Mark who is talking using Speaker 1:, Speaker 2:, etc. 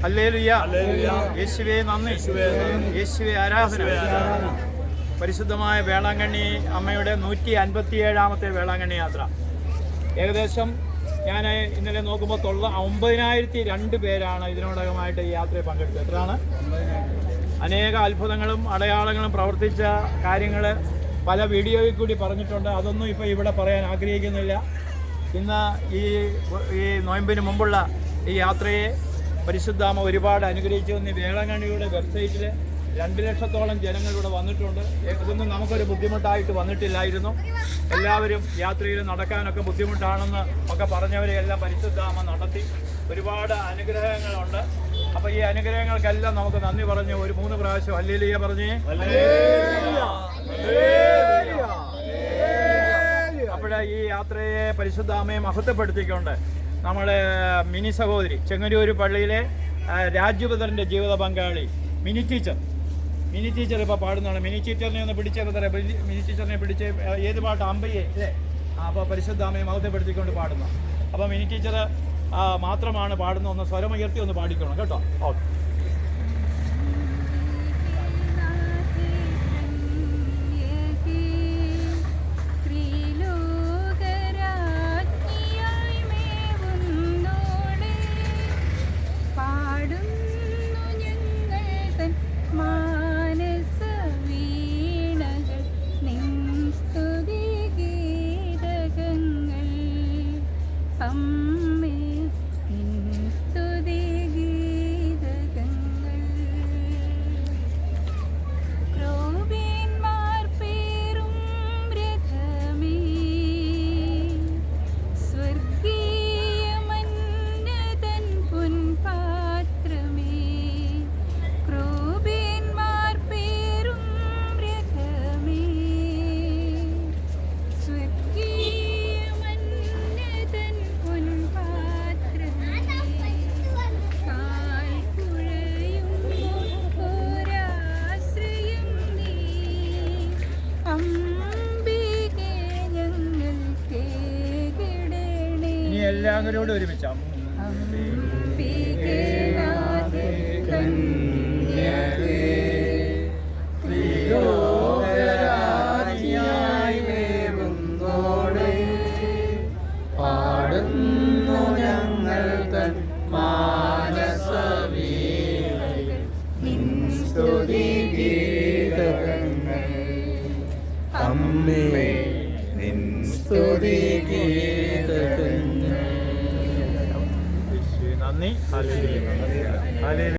Speaker 1: Hallelujah. യേശുവേ നന്ദി, യേശുവേ ആരാധന. പരിശുദ്ധമായ വേളാങ്കണ്ണി അമ്മയുടെ 157ാമത്തെ വേളാങ്കണ്ണി യാത്ര. ഏകദേശം ഞാൻ ഇന്നലെ നോക്കുമ്പോൾ 9,002 പേരാണ് ഇതിനോടകമായിട്ട് ഈ യാത്രയിൽ പങ്കെടുത്തത്. എത്രയാണ്? അനേക അത്ഭുതങ്ങളും അടയാളങ്ങളും പ്രവർത്തിച്ച കാര്യങ്ങൾ പല വീഡിയോയിൽ കൂടി പറഞ്ഞിട്ടുണ്ട്. അതൊന്നും ഇപ്പോൾ ഇവിടെ പറയാൻ ആഗ്രഹിക്കുന്നില്ല. ഇന്ന് ഈ നോയമ്പിന് മുമ്പുള്ള ഈ യാത്രയെ പരിശുദ്ധാമ്മ ഒരുപാട് അനുഗ്രഹിച്ചു. വേളാങ്കണ്ണിയുടെ വെബ്സൈറ്റിൽ 2 ലക്ഷത്തോളം ജനങ്ങളിവിടെ വന്നിട്ടുണ്ട്. ഇതൊന്നും നമുക്കൊരു ബുദ്ധിമുട്ടായിട്ട് വന്നിട്ടില്ലായിരുന്നു. എല്ലാവരും യാത്രയിൽ നടക്കാനൊക്കെ ബുദ്ധിമുട്ടാണെന്ന് ഒക്കെ പറഞ്ഞവരെയെല്ലാം പരിശുദ്ധാമ്മ നടത്തി. ഒരുപാട് അനുഗ്രഹങ്ങളുണ്ട്. അപ്പോൾ ഈ അനുഗ്രഹങ്ങൾക്കെല്ലാം നമുക്ക് നന്ദി പറഞ്ഞ് ഒരു 3 പ്രാവശ്യം ഹല്ലേലൂയ പറഞ്ഞേ. അപ്പോഴേ ഈ യാത്രയെ പരിശുദ്ധാമ്മയെ മഹത്വപ്പെടുത്തിക്കൊണ്ട് നമ്മുടെ മിനി സഹോദരി ചെങ്ങന്നൂർ പള്ളിയിലെ രാജുപുത്രൻ്റെ ജീവിത പങ്കാളി മിനി ടീച്ചർ ഇപ്പോൾ പാടുന്നതാണ്. മിനി ടീച്ചറിനെ ഒന്ന് പിടിച്ചേക്കത്തറ. മിനി ടീച്ചറിനെ പിടിച്ച് ഏത് പാട്ട്? അമ്പയെ അല്ലേ? അപ്പോൾ പരിശുദ്ധാമ്മയെ മഹത്വപ്പെടുത്തിക്കൊണ്ട് പാടുന്നു. അപ്പോൾ മിനി ടീച്ചർ മാത്രമാണ് പാടുന്ന. ഒന്ന് സ്വരമുയർത്തി ഒന്ന് പാടിക്കണം കേട്ടോ. ഓക്കെ. എല്ലാവരോടും ഒരുമിച്ച്
Speaker 2: പാടുന്നു ഞങ്ങൾ തൻ സ്തുതി ഗീതങ്ങൾ. അമ്മേ നിൻ സ്തുതി ഗീതങ്ങൾ.
Speaker 1: നന്ദി. ഹല്ലേലൂയ.